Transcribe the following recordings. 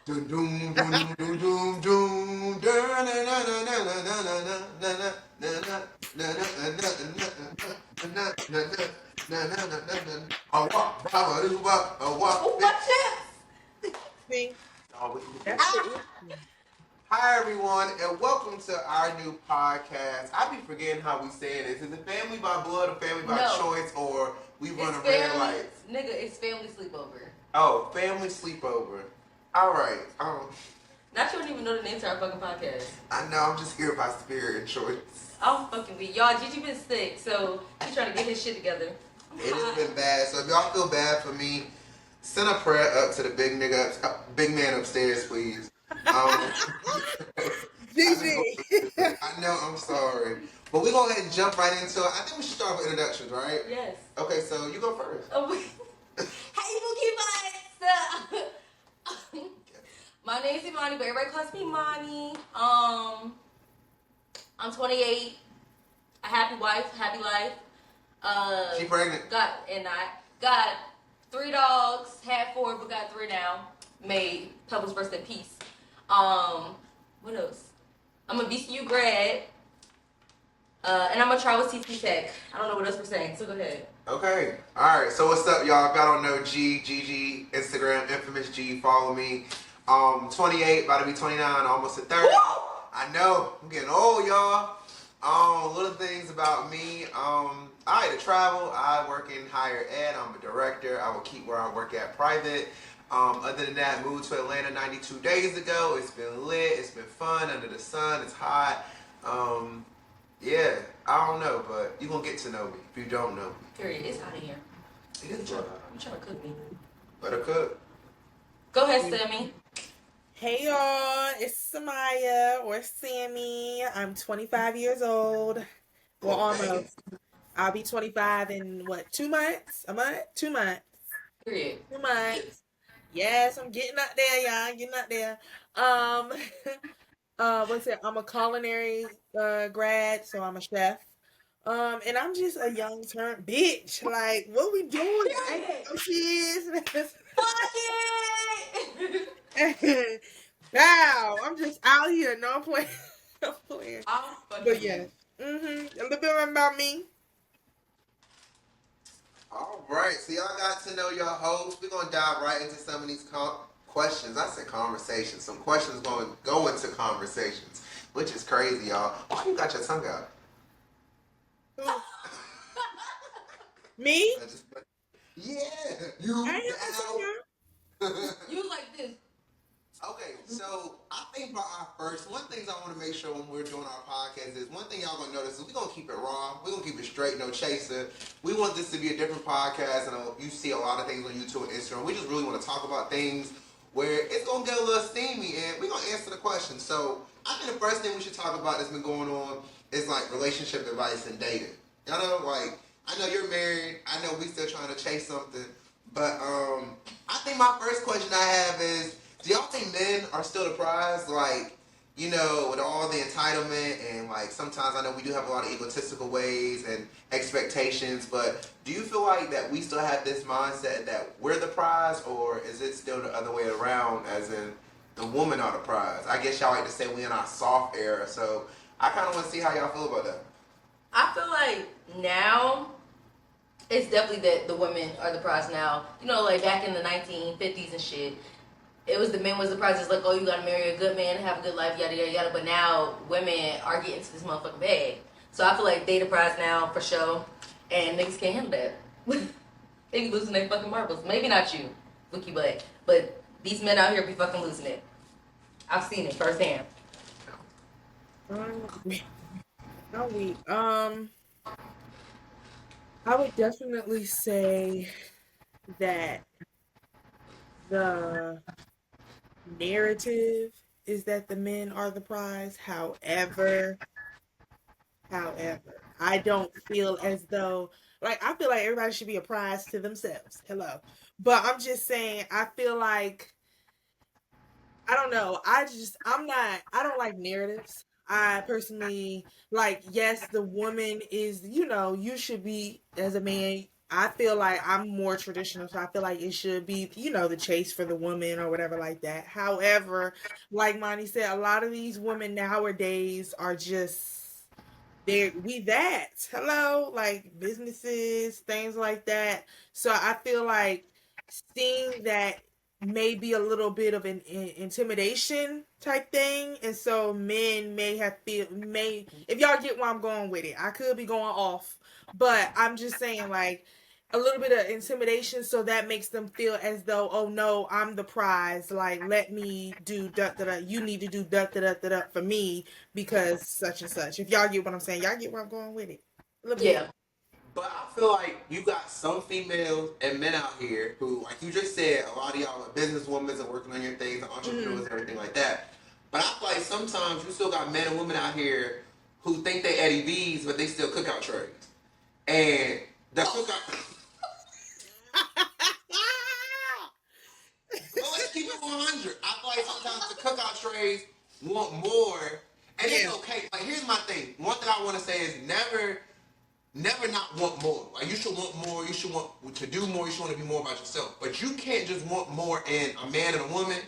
Doom doom doom doom doom doom. Na na na na na na na na na na na na See, na. that's the issue. Hi everyone, and welcome to our new podcast. I be forgetting how we say it. Is it family by blood or family by choice, or we run a red light? Nigga, it's family sleepover. Oh, family sleepover. All right. Not you don't even know the name to our fucking podcast. I know. I'm just here by spirit and choice. I'm fucking weak. Y'all, Gigi been sick, so he's trying to get his shit together. It has been bad. So if y'all feel bad for me, send a prayer up to the big man upstairs, please. Gigi. I know, I'm sorry. But we're going to go ahead and jump right into it. I think we should start with introductions, right? Yes. Okay, so you go first. Oh, how you gonna keep my My name's Imani, but everybody calls me Imani. I'm 28. A happy wife, happy life. She pregnant. I got 3 dogs. Had 4, but got 3 now. Made Pebbles rest in peace. What else? I'm a VCU grad. And I'm a travel CT tech. I don't know what else we're saying, so go ahead. Okay. Alright, so what's up, y'all? If y'all don't know Gigi, Instagram, infamous G, follow me. 28, about to be 29, almost at 30. Woo! I know, I'm getting old, y'all. Little things about me. I like to travel. I work in higher ed. I'm a director. I will keep where I work at private. Other than that, moved to Atlanta 92 days ago. It's been lit. It's been fun under the sun. It's hot. Yeah, I don't know, but you're going to get to know me if you don't know me. Period. It's hot in here. It is hot. You trying to cook me? Better cook. Go ahead, Sammy. Hey y'all, it's Samaya or Sammy. I'm 25 years old. Well, almost. I'll be 25 in what, 2 months? A month? 2 months. Period. 2 months. Yes, I'm getting up there, y'all. Getting up there. What's it? I'm a culinary grad, so I'm a chef. And I'm just a young turn bitch. Like, what we doing? I ain't no kids. Fuck it! Wow, I'm just out here. No, I'm playing. I'm playing. But Yeah. A little bit about me. All right, so y'all got to know your host. We're gonna dive right into some of these questions. I said conversations. Some questions going to go into conversations, which is crazy, y'all. Why you got your tongue out? Me? Yeah, you. You like this. Okay, so I think for our first, one thing I want to make sure when we're doing our podcast is one thing y'all gonna notice is we're gonna keep it raw. We're gonna keep it straight, no chaser. We want this to be a different podcast, and you see a lot of things on YouTube and Instagram. We just really want to talk about things where it's gonna get a little steamy, and we're gonna answer the question. So I think the first thing we should talk about that's been going on is like relationship advice and dating. Y'all know, like I know you're married. I know we still trying to chase something, but I think my first question I have is, do y'all think men are still the prize? Like, you know, with all the entitlement and like sometimes I know we do have a lot of egotistical ways and expectations, but do you feel like that we still have this mindset that we're the prize, or is it still the other way around, as in the woman are the prize? I guess y'all like to say we in our soft era, so I kind of want to see how y'all feel about that. I feel like now it's definitely that the women are the prize now. You know, like back in the 1950s and shit, it was the men was the prize. It's like, oh, you gotta marry a good man, have a good life, yada yada yada. But now women are getting to this motherfucking bag. So I feel like they the prize now for sure, and niggas can't handle that. They be losing their fucking marbles. Maybe not you, Wookie Butt, but these men out here be fucking losing it. I've seen it firsthand. How we? I would definitely say that the narrative is that the men are the prize. However, I don't feel as though, like, I feel like everybody should be a prize to themselves. Hello. But I'm just saying, I feel like, I don't know. I don't like narratives. I personally, like, yes, the woman is, you should be, as a man, I feel like I'm more traditional, so I feel like it should be, the chase for the woman or whatever like that. However, like Monty said, a lot of these women nowadays are just we that hello, like businesses, things like that. So I feel like seeing that may be a little bit of an intimidation type thing, and so men may have feel may if y'all get where I'm going with it. I could be going off, but I'm just saying like a little bit of intimidation, so that makes them feel as though, oh no, I'm the prize, like let me do da da da, you need to do da da da da da for me because such and such. If y'all get what I'm saying, y'all get where I'm going with it a little bit. Yeah. But I feel like you got some females and men out here who, like you just said, a lot of y'all are businesswomen and working on your things, and entrepreneurs and everything like that. But I feel like sometimes you still got men and women out here who think they Eddie V's, but they still cookout trades. And the cookout. Well, let's keep it 100. I feel like sometimes the cookout trays want more, and it's okay. Like, here's my thing. One thing I want to say is never not want more. Like, you should want more. You should want to do more. You should want to be more about yourself. But you can't just want more in a man and a woman,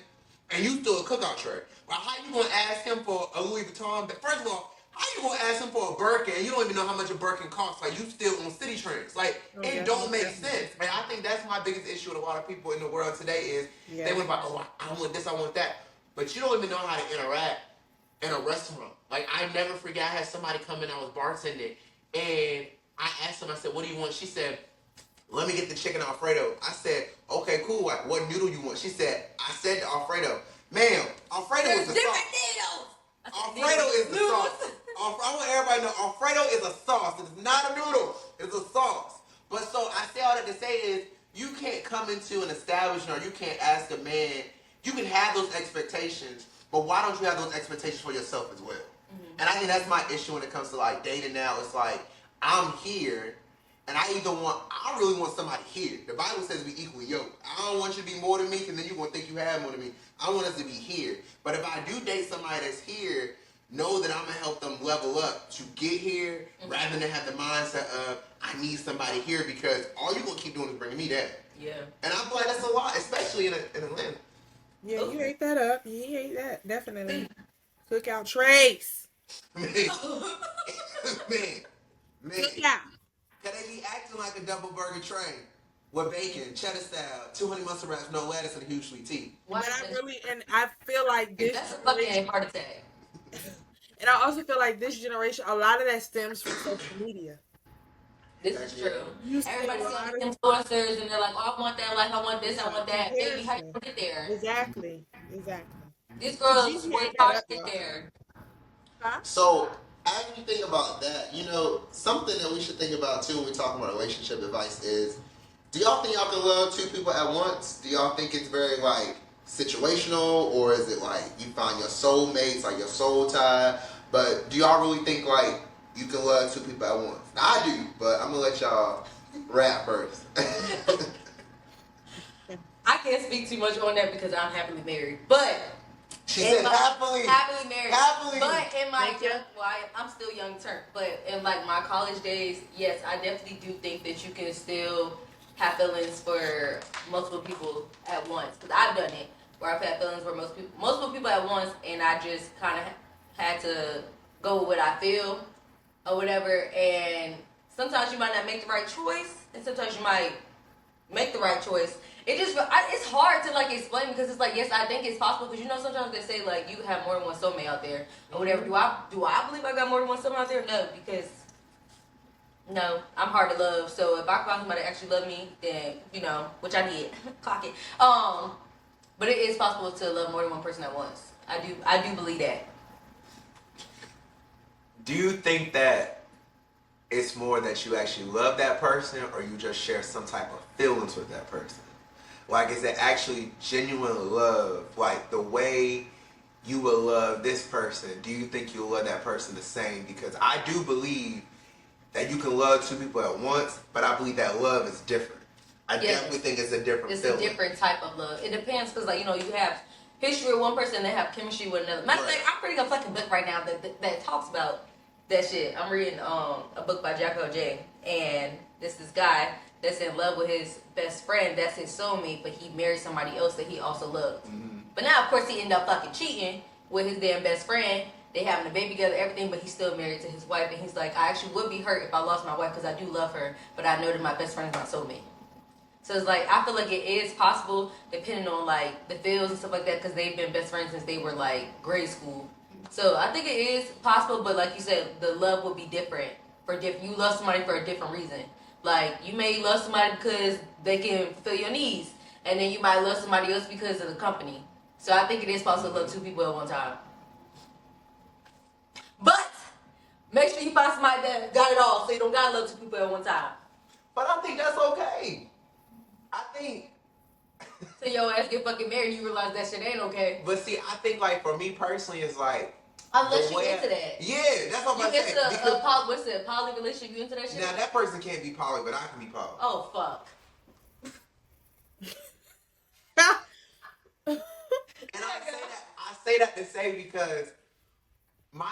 and you still a cookout tray. Well, how you gonna ask him for a Louis Vuitton? But first of all, how you gonna ask him for a Birkin and you don't even know how much a Birkin costs? Like, you still on city trends. Like, it don't make sense. And I think that's my biggest issue with a lot of people in the world today is they went by, oh, I want this, I want that. But you don't even know how to interact in a restaurant. Like, I never forget, I had somebody come in, I was bartending, and I asked them, I said, what do you want? She said, let me get the chicken Alfredo. I said, okay, cool. What noodle you want? She said, I said to Alfredo, ma'am, Alfredo is the sauce. Alfredo is the sauce. I want everybody to know Alfredo is a sauce. It's not a noodle. It's a sauce. But so I say all that to say is you can't come into an establishment or you can't ask a man. You can have those expectations, but why don't you have those expectations for yourself as well? Mm-hmm. And I think that's my issue when it comes to like dating now. It's like I'm here, and I really want somebody here. The Bible says we equally yoked. I don't want you to be more than me, because then you're going to think you have more than me. I want us to be here. But if I do date somebody that's here, know that I'm going to help them level up to get here, rather than have the mindset of, I need somebody here, because all you're going to keep doing is bringing me down. Yeah. And I feel like that's a lot, especially in Atlanta. Yeah, you ate that up. You ate that, definitely. Cookout trays. Man. Cookout. Can they be acting like a double burger tray with bacon, cheddar style, 200 mustard wraps, no lettuce, and a huge sweet tea? But I feel like this. That's a fucking heart attack. And I also feel like this generation, a lot of that stems from social media. This is true. Everybody's seeing influencers, and they're like, "Oh, I want that life. I want this. I want that." Baby, how you gonna get there? Exactly. These girls work hard to get there. Huh? So, as you think about that, something that we should think about too when we talk about relationship advice is, do y'all think y'all can love two people at once? Do y'all think it's very like situational, or is it like you find your soulmates, like your soul tie? But do y'all really think like you can love two people at once? Now, I do, but I'm gonna let y'all rap first. I can't speak too much on that because I'm happily married, but. She said happily married. Happily. But in my I'm still young term. But in like my college days, yes, I definitely do think that you can still have feelings for multiple people at once. Because I've done it where I've had feelings for multiple people at once, and I just kind of had to go with what I feel or whatever. And sometimes you might not make the right choice, and sometimes you might make the right choice. It's hard to like explain, because it's like, yes, I think it's possible, because sometimes they say like you have more than one soulmate out there or whatever. Do I believe I got more than one soulmate out there? No, because I'm hard to love. So if I find somebody that actually love me, then which I did, clock it. But it is possible to love more than one person at once. I do believe that. Do you think that it's more that you actually love that person, or you just share some type of feelings with that person? Like, is it actually genuine love? Like, the way you will love this person, do you think you'll love that person the same? Because I do believe that you can love two people at once, but I believe that love is different. I definitely think it's a different feeling. It's a different type of love. It depends, because, like, you have history with one person and they have chemistry with another. Matter of fact, I'm reading a fucking book right now that talks about that shit. I'm reading a book by Jacko J, and this guy that's in love with his best friend, that's his soulmate, but he married somebody else that he also loved. Mm-hmm. But now, of course, he ended up fucking cheating with his damn best friend. They having a baby together, everything, but he's still married to his wife. And he's like, I actually would be hurt if I lost my wife because I do love her, but I know that my best friend is my soulmate. So it's like, I feel like it is possible, depending on like the feels and stuff like that, because they've been best friends since they were like grade school. So I think it is possible, but like you said, the love would be different for different. You love somebody for a different reason. Like you may love somebody because they can fulfill your needs, and then you might love somebody else because of the company. So I think it is possible to love two people at one time. But make sure you find somebody that got it all, so you don't gotta love two people at one time. But I think that's okay. I think. So your ass get fucking married, you realize that shit ain't okay. But see, I think like for me personally, it's like. Unless you into that. Yeah, that's what I'm saying. What's it? Poly relationship? You into that shit? Now that person can't be poly, but I can be poly. Oh fuck. And I say that to say because my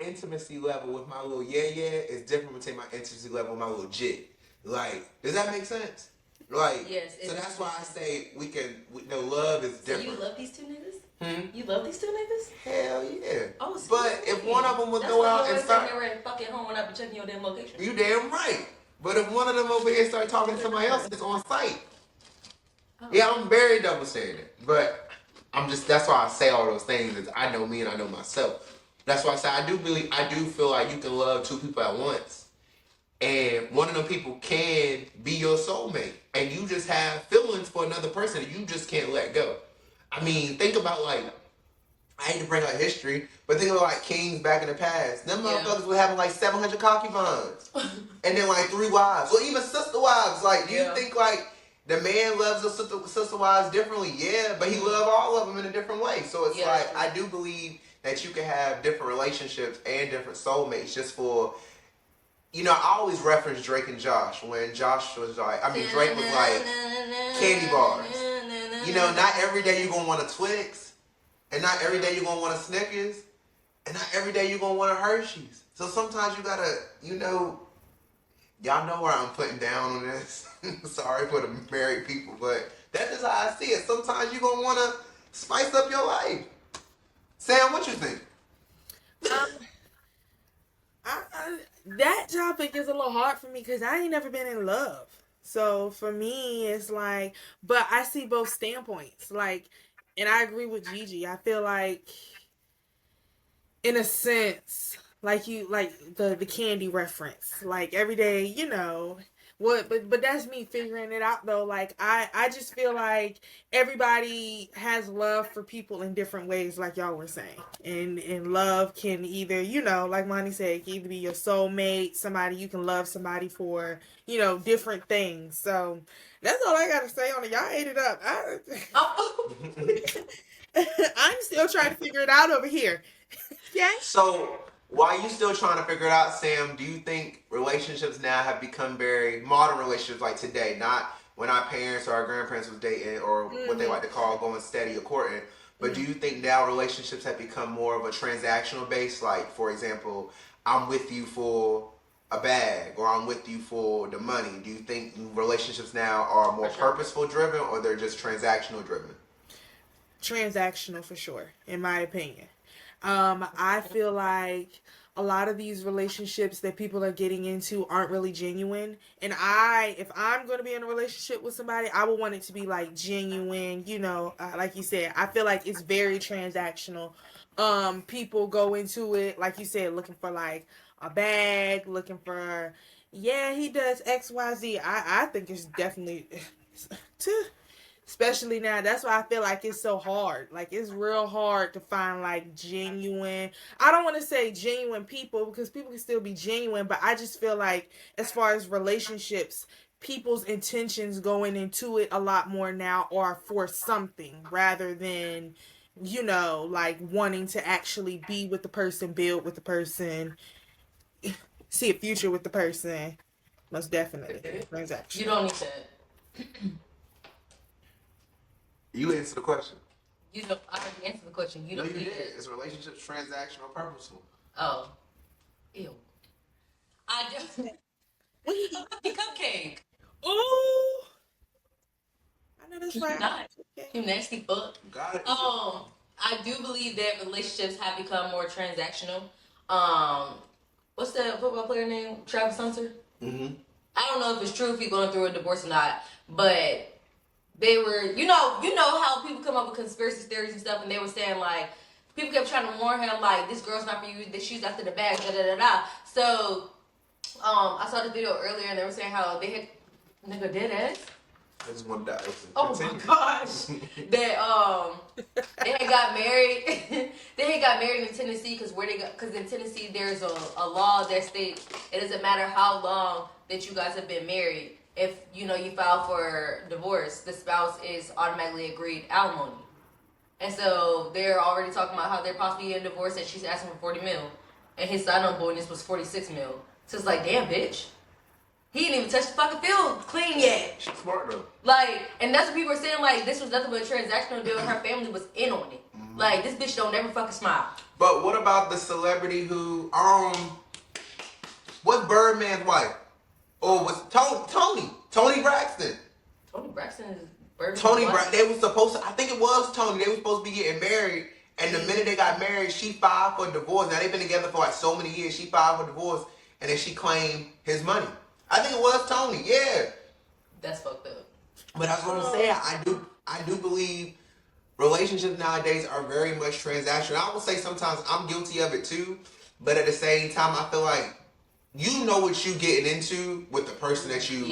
intimacy level with my little yeah is different between my intimacy level with my little jit. Like, does that make sense? Like, yes. So that's why I say love is different. So you love these two niggas? You love these two niggas? Hell yeah. Oh, but if one of them would go out and start, they were fucking home and I've been checking your damn location. You damn right. But if one of them over here start talking to somebody else that's on site, yeah, I'm very double standard. But that's why I say all those things. Is I know me and I know myself. That's why I say I do feel like you can love two people at once, and one of them people can be your soulmate, and you just have feelings for another person that you just can't let go. I mean, think about like, I hate to bring up history, but think about like kings back in the past. Them motherfuckers were having like 700 concubines, and then like 3 wives, or even sister wives. Like, do you think like the man loves the sister wives differently? Yeah, but he loved all of them in a different way. So it's like, I do believe that you can have different relationships and different soulmates just for, I always reference Drake and Josh when Josh was like, Drake was like candy bars. Not every day you're going to want a Twix, and not every day you're going to want a Snickers, and not every day you're going to want a Hershey's. So sometimes you got to, y'all know where I'm putting down on this. Sorry for the married people, but that's just how I see it. Sometimes you're going to want to spice up your life. Sam, what you think? That topic is a little hard for me because I ain't never been in love. So for me, it's like, but I see both standpoints. Like, and I agree with Gigi. I feel like, in a sense, like the candy reference. Like every day, but that's me figuring it out though. Like I just feel like everybody has love for people in different ways, like y'all were saying. And love can either, like Monty said, it can either be your soulmate, somebody you can love somebody for, different things. So that's all I gotta say on it. Y'all ate it up. I'm still trying to figure it out over here. Yeah. So while you still trying to figure it out, Sam, do you think relationships now have become very modern relationships like today, not when our parents or our grandparents was dating or what they like to call going steady or courting, but do you think now relationships have become more of a transactional base? Like, for example, I'm with you for a bag or I'm with you for the money. Do you think relationships now are more purposeful driven or they're just transactional driven? Transactional for sure, in my opinion. I feel like a lot of these relationships that people are getting into aren't really genuine. And if I'm going to be in a relationship with somebody, I would want it to be like genuine, like you said. I feel like it's very transactional. People go into it, like you said, looking for like a bag, looking for, he does X, Y, Z. I think it's definitely, especially now, that's why I feel like it's so hard. Like, it's real hard to find, like, genuine. I don't want to say genuine people, because people can still be genuine, but I just feel like, as far as relationships, people's intentions going into it a lot more now are for something, rather than, like, wanting to actually be with the person, build with the person, see a future with the person. Most definitely. Transaction. You don't need to. You answer the question. I already answered the question. You did. It's relationships, transactional, purposeful. Oh. Ew. I just... Cupcake. Ooh, I know that's You right. not. Okay. You nasty fuck. Got it. I do believe that relationships have become more transactional. What's the football player name? Travis Hunter. Mm-hmm. I don't know if it's true if he's going through a divorce or not, but they were, you know how people come up with conspiracy theories and stuff, and they were saying like people kept trying to warn him like this girl's not for you, that she's after the bag, da da da da. So, I saw this video earlier, and they were saying how they had nigga dead ass. I just want to die. Oh my gosh, that they had got married. They had got married in Tennessee because in Tennessee there's a law that states it doesn't matter how long that you guys have been married. If you file for divorce, the spouse is automatically agreed alimony. And so they're already talking about how they're possibly getting divorced, and she's asking for 40 mil, and his sign-on bonus was 46 mil. So it's like, damn, bitch. He didn't even touch the fucking field clean yet. She's smart though. Like, and that's what people were saying, like, this was nothing but a transactional deal and her family was in on it. Mm-hmm. Like, this bitch don't never fucking smile. But what about the celebrity who, what's Birdman's wife? Or was Tony Braxton. Tony Braxton is Birdman's Tony wife. Braxton, they were supposed to, I think it was Tony, they were supposed to be getting married. And the minute they got married, she filed for divorce. Now they've been together for like so many years. She filed for divorce and then she claimed his money. I think it was Tony, yeah. That's fucked up. But that's what I'm saying. I do believe relationships nowadays are very much transactional. I will say sometimes I'm guilty of it too, but at the same time, I feel like you know what you getting into with the person that you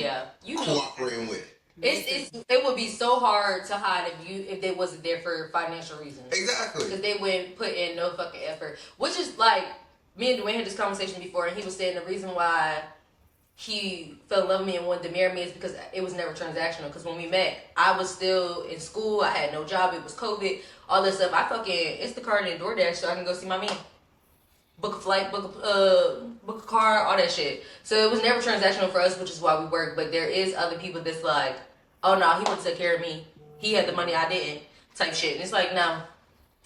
cooperating with. It would be so hard to hide if they wasn't there for financial reasons. Exactly. Because they wouldn't put in no fucking effort. Which is like, me and Dwayne had this conversation before, and he was saying the reason why he fell in love with me and wanted to marry me is because it was never transactional. Because when we met, I was still in school. I had no job. It was COVID. All this stuff. I fucking Instacart and DoorDash so I can go see my man. Book a flight, book a car, all that shit. So it was never transactional for us, which is why we work. But there is other people that's like, oh no, he wanted to take care of me. He had the money, I didn't. Type shit. And it's like, no.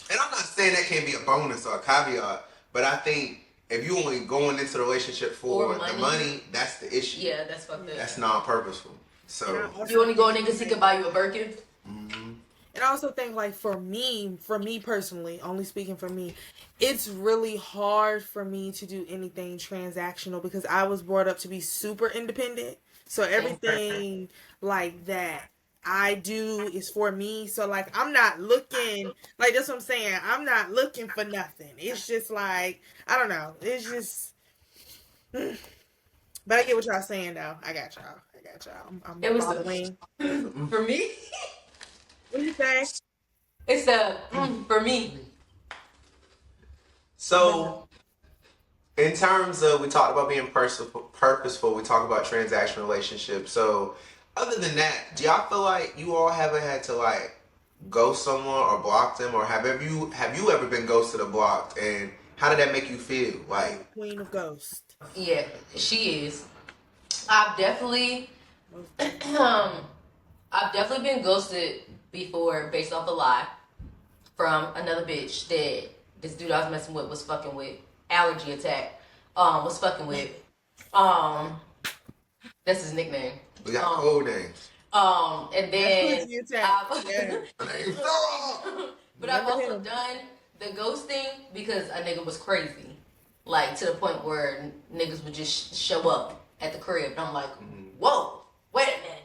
And I'm not saying that can't be a bonus or a caveat, but I think if you only going into the relationship for the money, that's the issue. Yeah, that's fucked up. That's non-purposeful. So you only go in because he can buy you a Birkin. Mm-hmm. And I also think, like, for me personally, only speaking for me, it's really hard for me to do anything transactional because I was brought up to be super independent. So everything like that I do is for me. So, like, I'm not looking, like, that's what I'm saying. I'm not looking for nothing. It's just like, I don't know. It's just, but I get what y'all saying, though. I got y'all. I'm it was following. For me? What do you say? It's for me. So, in terms of, we talked about being purposeful, we talked about transactional relationships. So, other than that, do y'all feel like you all haven't had to like ghost someone or block them, or have you ever been ghosted or blocked, and how did that make you feel? Like Queen of Ghosts. Yeah, she is. I've definitely been ghosted before based off a lie from another bitch that this dude I was messing with was fucking with. Allergy attack. Was fucking with. That's his nickname. we got code names. And then but I've also done the ghosting because a nigga was crazy. Like, to the point where niggas would just show up at the crib. And I'm like, whoa, wait a minute.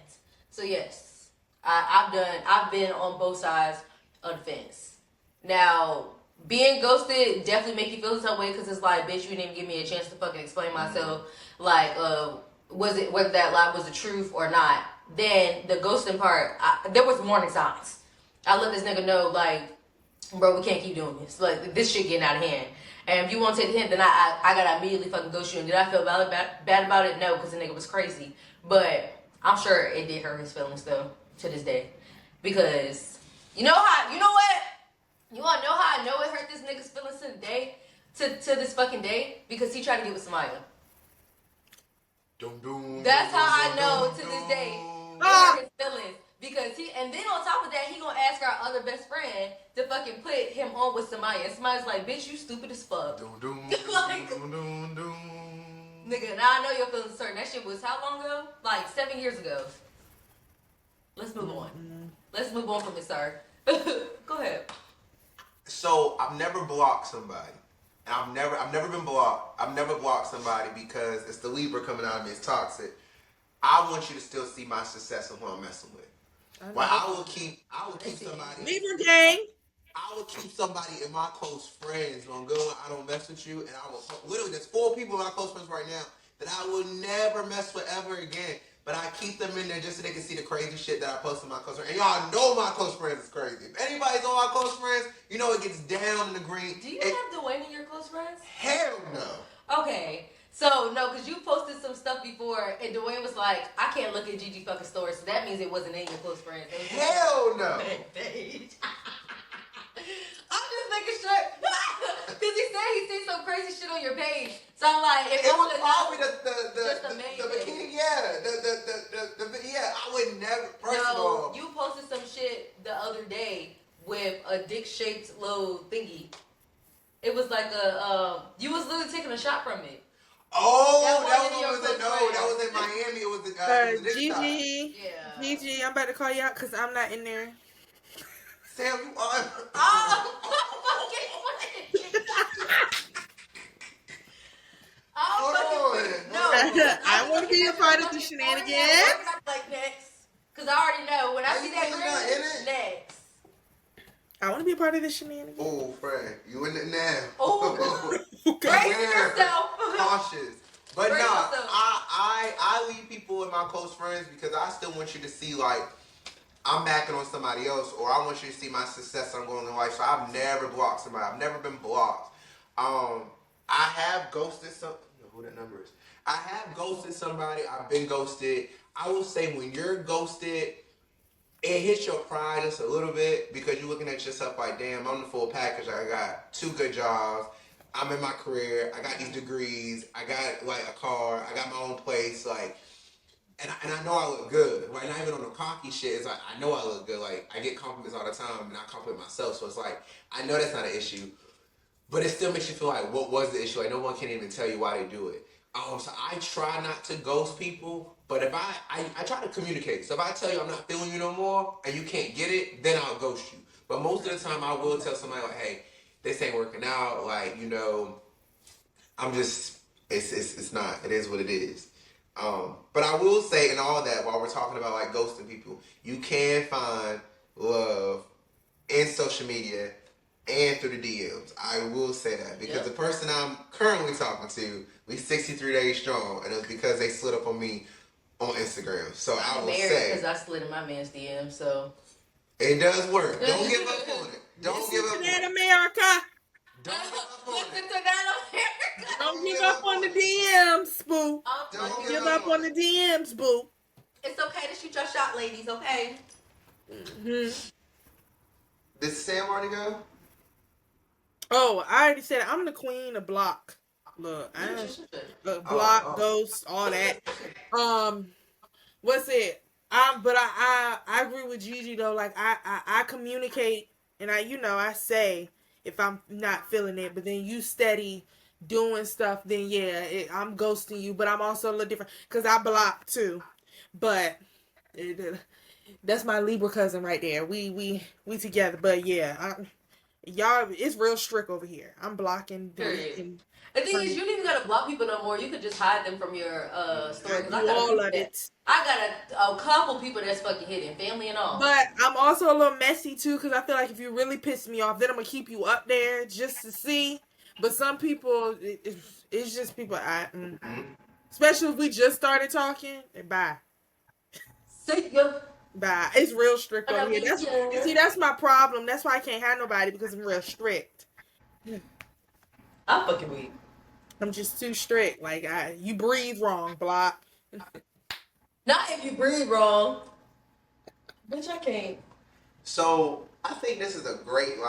So, yes, I've been on both sides of the fence. Now, being ghosted definitely make you feel some way because it's like, bitch, you didn't even give me a chance to fucking explain myself. Like, whether that lie was the truth or not. Then, the ghosting part, there was warning signs. I let this nigga know, like, bro, we can't keep doing this. Like, this shit getting out of hand. And if you want to take the hint, then I gotta immediately fucking ghost you. And did I feel bad about it? No, because the nigga was crazy. But I'm sure it did hurt his feelings though, to this day. Because you know what? You wanna know how I know it hurt this nigga's feelings to the day? To this fucking day? Because he tried to get with Samaya. That's how I know to this day it hurt his feelings. Because and then on top of that, he gonna ask our other best friend to fucking put him on with Samaya. And Samaya's like, bitch, you stupid as fuck. Like, Nigga, now I know your feelings certain. That shit was how long ago? Like 7 years ago. Let's move on. Let's move on from it, sir. Go ahead. So I've never blocked somebody. And I've never been blocked. I've never blocked somebody because it's the Libra coming out of me. It's toxic. I want you to still see my success and who I'm messing with. Well, I will keep somebody. Libra gang. I will keep somebody in my close friends on good when I don't mess with you, and I will literally. There's 4 people in my close friends right now that I will never mess with ever again. But I keep them in there just so they can see the crazy shit that I post in my close friends. And y'all know my close friends is crazy. If anybody's on my close friends, you know it gets down in the green. Do you have Dwayne in your close friends? Hell no. Okay. So, no, because you posted some stuff before, and Dwayne was like, I can't look at Gigi fucking stories, so that means it wasn't in your close friends. Hell no. Page. I'm just making sure. Because he said he seen some crazy shit on your page. So I'm like, if It was probably the bikini, yeah. Yeah, I would never, first of all. You posted some shit the other day with a dick-shaped little thingy. It was like you was literally taking a shot from it. Oh, that was in Miami. It was the Gigi. Yeah. Gigi, I'm about to call you out because I'm not in there. Sam, you are. Hold on. No. I want to be a part of the shenanigans. Like next. Because I already know. When I see that green, next. I want to be a part of the shenanigans. Oh, Fred, you in it now. Oh. Okay. Brace yourself. Cautious. But Brace no, yourself. I leave people in my close friends because I still want you to see, like, I'm backing on somebody else, or I want you to see my success I'm going in life. So I've never blocked somebody. I've never been blocked. I have ghosted some. I don't know who that number is. I have ghosted somebody. I've been ghosted. I will say when you're ghosted, it hits your pride just a little bit because you're looking at yourself like, damn, I'm the full package. I got 2 good jobs. I'm in my career. I got these degrees. I got like a car. I got my own place. Like, and I know I look good. Like, not even on the cocky shit. It's like, I know I look good. Like, I get compliments all the time and I compliment myself. So it's like, I know that's not an issue. But it still makes you feel like, what was the issue? Like, no one can even tell you why they do it. So I try not to ghost people, but if I try to communicate. So if I tell you I'm not feeling you no more and you can't get it, then I'll ghost you. But most of the time I will tell somebody like, hey, this ain't working out. Like, you know, I'm just, it's not. It is what it is. But I will say in all that, while we're talking about like ghosting people, you can find love in social media and through the DMs. I will say that because the person I'm currently talking to, we 63 days strong, and it's because they slid up on me on Instagram. So I will say because I slid in my man's DM, so it does work. Don't give up on it. Don't give up on it. America. Don't give up on Listen it. to that, America. Don't give up on the DMs, boo. Don't Give up on the DMs, boo. It's okay to shoot your shot, ladies. Okay. Mm-hmm. Did Sam already go? Oh, I already said I'm the queen of block. Look, block, ghost, all that. What's it? But I agree with Gigi though. Like I communicate and I say if I'm not feeling it, but then you steady doing stuff, then yeah, I'm ghosting you. But I'm also a little different because I block too. But that's my Libra cousin right there. We together. But yeah, y'all, it's real strict over here. I'm blocking. Period. The thing is, you don't even gotta block people no more. You could just hide them from your story. I all of it. I got a couple people that's fucking hidden, family and all. But I'm also a little messy too, because I feel like if you really piss me off, then I'm gonna keep you up there just to see. But some people, it's just people. Especially if we just started talking. Bye. See ya. Bye. It's real strict over here. That's my problem. That's why I can't have nobody because I'm real strict. I'm fucking weak. I'm just too strict. Like you breathe wrong, block. Not if you breathe wrong. Bitch, I can't. So I think this is a great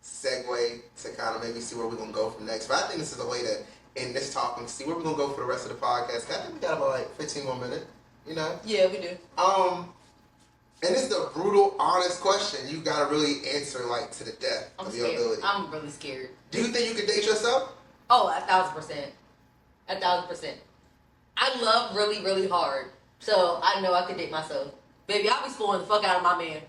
segue to kind of maybe see where we're gonna go from next. But I think this is a way to end this talk and see where we're gonna go for the rest of the podcast. I think we got about 15 more minutes. You know? Yeah, we do. And this is a brutal, honest question. You gotta really answer to the depth of your ability. I'm really scared. Do you think you could date yourself? Oh, 1,000%. 1,000%. I love really, really hard. So I know I could date myself. Baby, I'll be spoiling the fuck out of my man.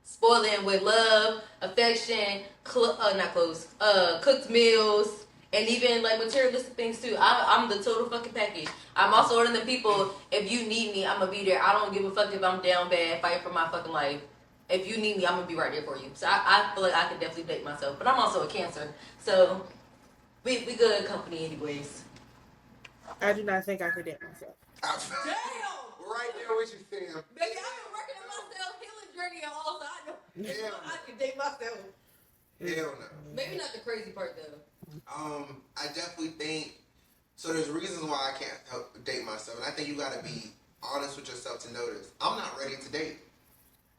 Spoiling with love, affection, not clothes, cooked meals, and even like materialistic things too. I'm the total fucking package. I'm also one of the people, if you need me, I'm gonna be there. I don't give a fuck if I'm down bad, fighting for my fucking life. If you need me, I'm gonna be right there for you. So I feel like I could definitely date myself. But I'm also a Cancer. So we good company anyways. I do not think I could date myself. Damn! Right there with you, fam. Baby, I've been working on myself, healing journey, and all, so I know Hell I can date myself. Hell no. Maybe not the crazy part though. I definitely think so. There's reasons why I can't date myself, and I think you got to be honest with yourself to notice I'm not ready to date.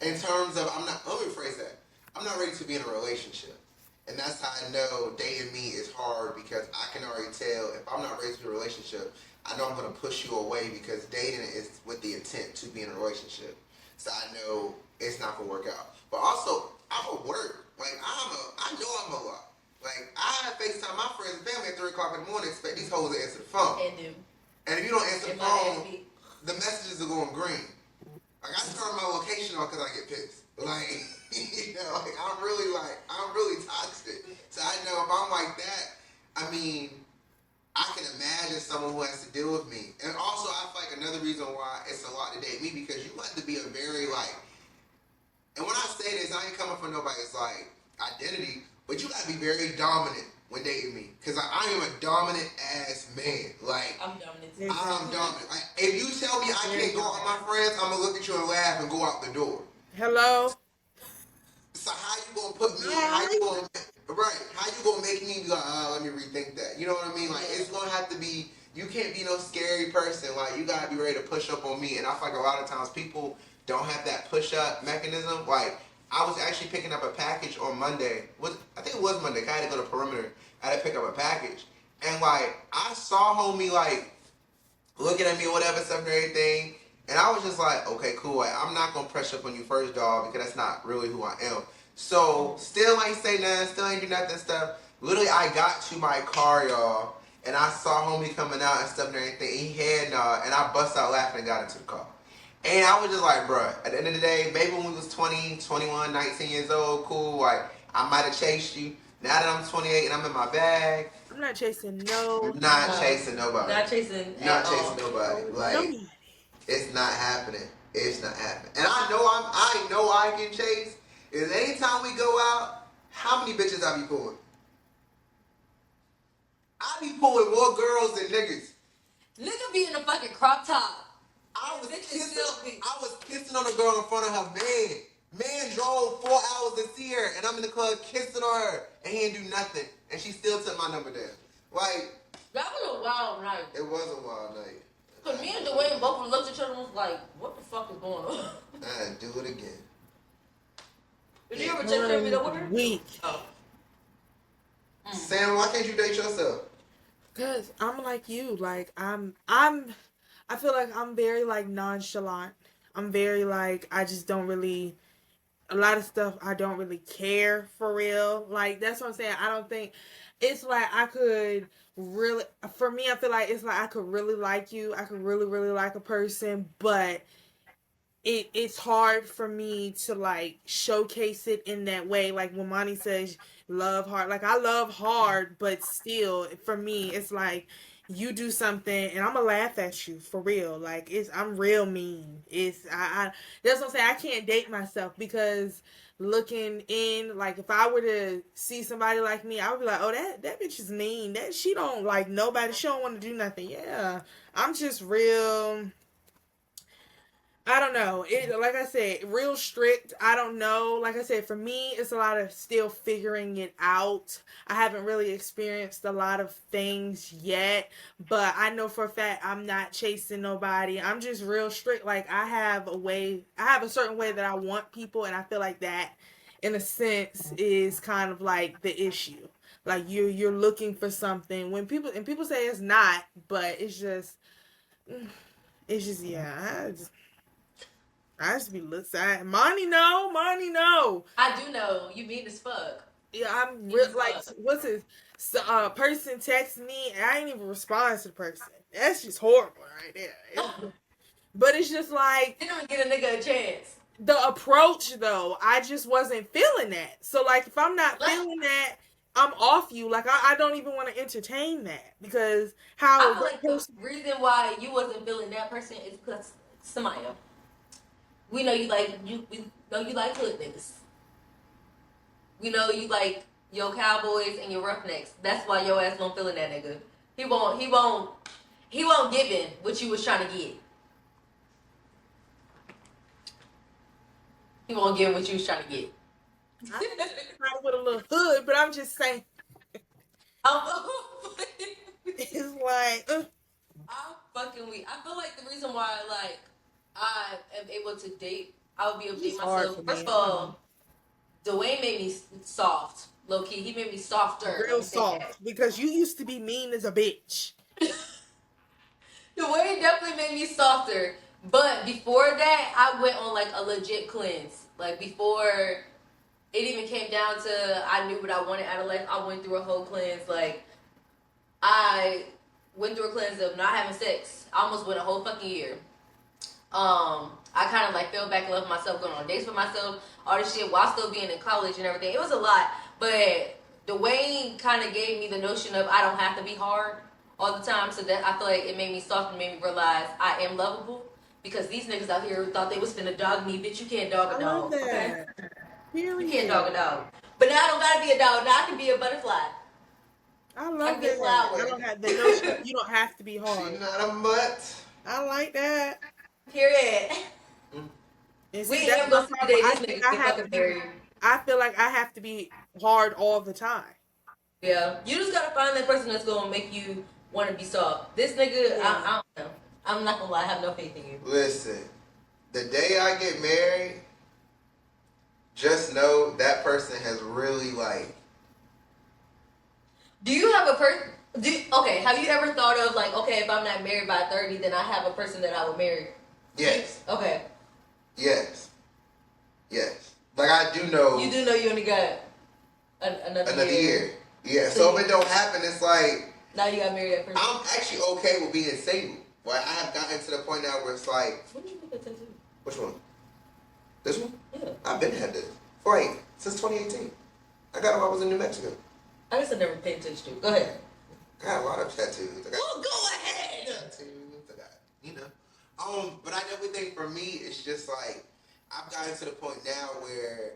In terms of, I'm not. Let me rephrase that. I'm not ready to be in a relationship, and that's how I know dating me is hard because I can already tell if I'm not ready to be in a relationship. I know I'm gonna push you away because dating is with the intent to be in a relationship. So I know it's not gonna work out. But also, I'm a work. Like I know I'm a lot. Like I FaceTime my friends and family at 3 o'clock in the morning, expect these hoes to answer the phone. And do. And if you don't answer the phone, the messages are going green. Like I turn my location off because I get pissed. Like like I'm really toxic. So I know if I'm like that, I mean, I can imagine someone who has to deal with me. And also, I feel like another reason why it's a lot to date me because you have to be a very like. And when I say this, I ain't coming from nobody's like identity, but you gotta be very dominant when dating me, because I am a dominant ass man. Like I'm dominant. I'm dominant. Like if you tell me I can't go out with my friends, I'm gonna look at you and laugh and go out the door. Hello. So how you gonna put me? How you gonna make me be like, let me rethink that? You know what I mean? Like it's gonna have to be. You can't be no scary person. Like you gotta be ready to push up on me. And I feel like a lot of times people don't have that push up mechanism. Like I was actually picking up a package on Monday. I think it was Monday. I had to go to Perimeter. I had to pick up a package, and like I saw homie like looking at me or whatever stuff and everything. And I was just like, okay, cool. Like, I'm not gonna press up on you first, dog, because that's not really who I am. So still ain't say nothing, still ain't do nothing and stuff. Literally, I got to my car, y'all, and I saw homie coming out and stuff and everything. He had and I bust out laughing and got into the car. And I was just like, bruh, at the end of the day, maybe when we was 20, 21, 19 years old, cool, like, I might have chased you. Now that I'm 28 and I'm in my bag, I'm not chasing no. not chasing nobody. Not chasing. Not chasing nobody. Like, Nobody. it's not happening. It's not happening. And I know I can chase. Is anytime we go out, how many bitches I be pulling? I be pulling more girls than niggas. Nigga be in a fucking crop top. I was kissing on a girl in front of her man. Man drove 4 hours to see her, and I'm in the club kissing on her, and he didn't do nothing, and she still took my number down. Like That was a wild night. it was a wild night. Cause me and Dwayne both looked at each other and was like, what the fuck is going on? I'd do it again. Did you ever check her with her? Weak. Oh. Sam, why can't you date yourself? Cause I'm like you. Like I feel like I'm very like nonchalant. I'm very like I just don't really a lot of stuff I don't really care for real. Like that's what I'm saying. I don't think it's like I could really for me I feel like it's like I could really like you. I could really, really like a person, but it's hard for me to like showcase it in that way. Like when Monty says love hard, like I love hard, but still for me it's like you do something and I'm gonna laugh at you for real. Like I'm real mean. I that's what I'm saying. I can't date myself because looking in, like if I were to see somebody like me, I would be like, oh that bitch is mean. That she don't like nobody. She don't want to do nothing. Yeah, I'm just real. I don't know. It like I said, real strict. I don't know. Like I said, for me, it's a lot of still figuring it out. I haven't really experienced a lot of things yet, but I know for a fact I'm not chasing nobody. I'm just real strict. Like I have a certain way that I want people, and I feel like that, in a sense, is kind of like the issue. Like you're looking for something when people say it's not, but it's just yeah. I just be listening. Money, no. I do know you mean as fuck. Yeah, I'm He was like, what's his person text me and I ain't even respond to the person. That's just horrible right there. But it's just like They don't get a nigga a chance. the approach though. I just wasn't feeling that. So like, if I'm not Like, feeling that, I'm off you. Like I don't even want to entertain that because how I feel like the reason why you wasn't feeling that person is because Samaya. We know you like we know you like hood niggas. We know you like your cowboys and your roughnecks. That's why your ass don't feeling that nigga. He won't give in what you was trying to get. He won't give what you was trying to get. I with a little hood, but I'm just saying it's like I'm fucking weak. I feel like the reason why like I am able to date, I would be able to date it's hard myself. for First me. of all, Dwayne made me soft, low key. He made me softer. Real soft because you used to be mean as a bitch. Dwayne definitely made me softer. But before that, I went on like a legit cleanse. Like before it even came down to I knew what I wanted out of life, I went through a whole cleanse. Like I went through a cleanse of not having sex. I almost went a whole fucking year. I kind of like fell back in love with myself, going on dates with myself, all this shit while still being in college and everything. It was a lot, but Dwayne kind of gave me the notion of I don't have to be hard all the time. So that I feel like it made me soft and made me realize I am lovable. Because these niggas out here thought they was finna dog me, bitch. You can't dog a I dog. love that. Okay? Period. You can't dog a dog. But now I don't gotta be a dog. Now I can be a butterfly. I love be a that. flower. I don't have the notion. You don't have to be She hard. not a mutt. I like that. Period. And see, We ain't that's never my gonna see problem. these niggas get fucking married. I feel like I have to be hard all the time. Yeah. You just gotta find that person that's gonna make you wanna be soft. This nigga, Yeah. I don't know. I'm not gonna lie, I have no faith in you. Listen, the day I get married, just know that person has really like. Do you have a person? Okay, have you ever thought of like, okay, if I'm not married by 30, then I have a person that I would marry? Yes. Okay. Yes. Yes. Like I do know. You do know you only got another year. Yeah. So if it don't happen, it's like. Now you got married that person. I'm actually okay with being single. Like I have gotten to the point now where it's like. When did you get that tattoo? Which one? This one? Yeah. I've been had this for like since 2018. I got it while I was in New Mexico. I guess I never paid attention to it. Go ahead. I got a lot of tattoos. I got Well, go ahead. tattoos. I got, you know. But I definitely think for me, it's just like I've gotten to the point now where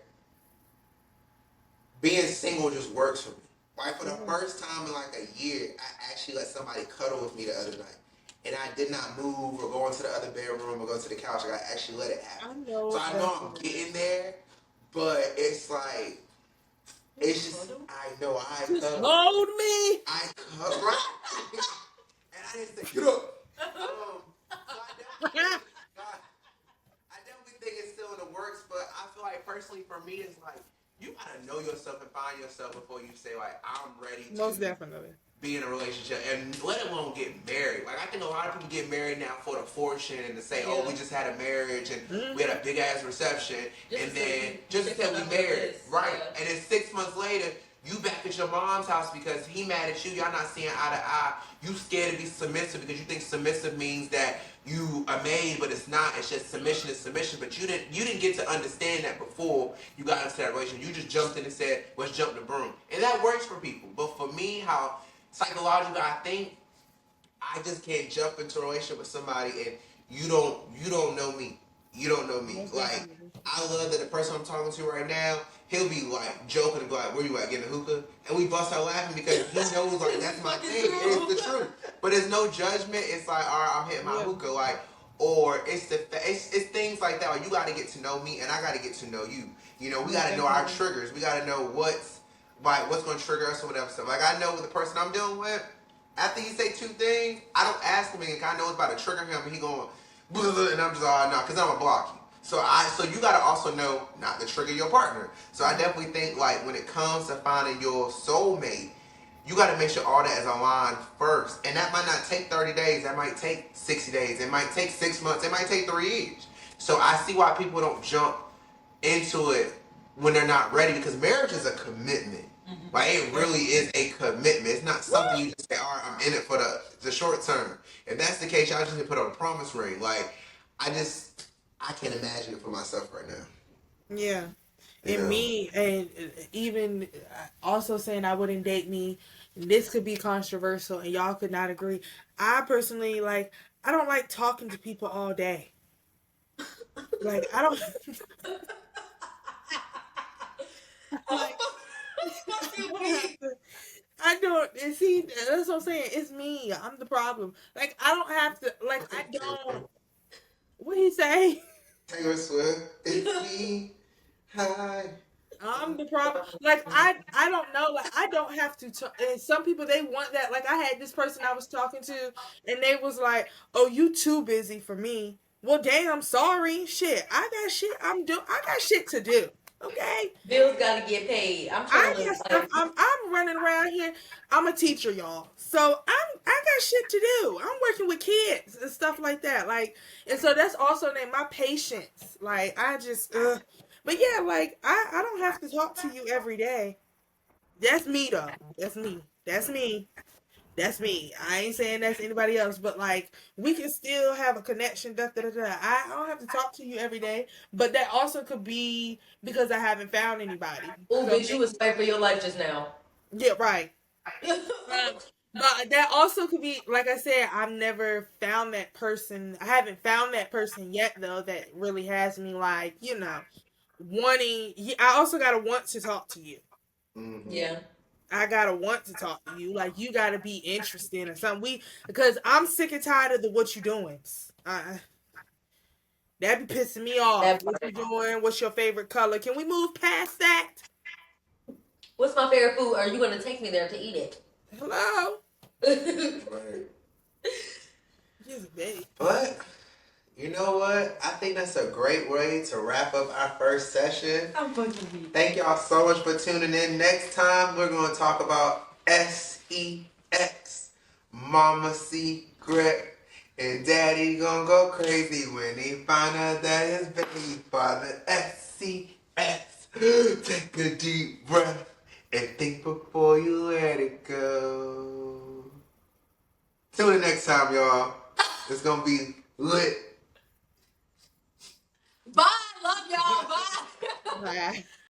being single just works for me. Like for the first time in like a year, I actually let somebody cuddle with me the other night. And I did not move or go into the other bedroom or go to the couch. Like I actually let it happen. So I know I'm getting there, but it's like, it's just, I know I cuddle. Hold me. I cuddle, right? And I didn't say, get up. So I definitely think it's still in the works, but I feel like personally for me, it's like, you gotta know yourself and find yourself before you say like I'm ready to Most definitely be in a relationship, and let alone get married. Like I think a lot of people get married now for the fortune and to say, oh, we just had a marriage and we had a big ass reception, and then just to say we married, right? And then 6 months later, you back at your mom's house because he mad at you. Y'all not seeing eye to eye. You scared to be submissive because you think submissive means that you are made, but it's not. It's just submission is submission. But you didn't get to understand that before you got into that relationship. You just jumped in and said, let's jump the broom. And that works for people. But for me, how psychologically I think, I just can't jump into a relationship with somebody and you don't know me. You don't know me. Like, I love that the person I'm talking to right now, he'll be like joking and be like, where you at, getting a hookah? And we bust out laughing because he knows like that's my thing. It's the truth. But there's no judgment. It's like, all right, I'm hitting my hookah, like, or it's things like that. Like, you got to get to know me and I got to get to know you. You know, we got to know our triggers. We got to know what's going to trigger us or whatever stuff. Like, I know with the person I'm dealing with, after he say two things, I don't ask him again. I know it's about to trigger him and he going, and I'm just, oh, no, because I'm going to block you. So you gotta also know not to trigger your partner. So I definitely think like when it comes to finding your soulmate, you gotta make sure all that is aligned first. And that might not take 30 days. That might take 60 days. It might take 6 months. It might take 3 years. So I see why people don't jump into it when they're not ready, because marriage is a commitment. Like it really is a commitment. It's not something you just say, all right, I'm in it for the short term. If that's the case, y'all just need to put on a promise ring. Like I can't imagine it for myself right now. Yeah. You And know. me, and even also saying I wouldn't date me, this could be controversial and y'all could not agree. I personally, like, I don't like talking to people all day. Like, I don't. Like, I don't. And see, that's what I'm saying. It's me. I'm the problem. Like, I don't have to. Like, I don't. What he say? Taylor Swift, it's me. Hi. I'm the problem. Like, I don't know. Like, I don't have to. And some people, they want that. Like, I had this person I was talking to, and they was like, "Oh, you too busy for me." Well, damn, sorry. Shit, I got shit. I got shit to do. Okay. Bills gotta get paid. I'm trying I to got live stuff. life. I'm running around here. I'm a teacher, y'all. So I got shit to do. I'm working with kids and stuff like that. Like, and so that's also my patience. Like, I just but yeah, like I don't have to talk to you every day. That's me though. That's me. That's me. That's me. I ain't saying that's anybody else, but like we can still have a connection. Da, da, da, da. I don't have to talk to you every day, but that also could be because I haven't found anybody. Oh, So bitch, you was fighting for your life just now. yeah, right. But that also could be, like I said, I've never found that person. I haven't found that person yet, though, that really has me, like, wanting. I also got to want to talk to you. Mm-hmm. Yeah. I got to want to talk to you. Like, you got to be interested in something. Because I'm sick and tired of the what you doing. That be pissing me off. That What you part. doing? What's your favorite color? Can we move past that? What's my favorite food? Are you gonna take me there to eat it? Hello? Right. Just babe. But you know what? I think that's a great way to wrap up our first session. I'm fucking weak. Thank y'all so much for tuning in. Next time, we're going to talk about sex, Mama Secret, and Daddy gonna go crazy when he find out that his baby father SCS. Take a deep breath and think before you let it go. Tune in next time, y'all. It's gonna be lit. Bye. Love y'all. Bye. Bye.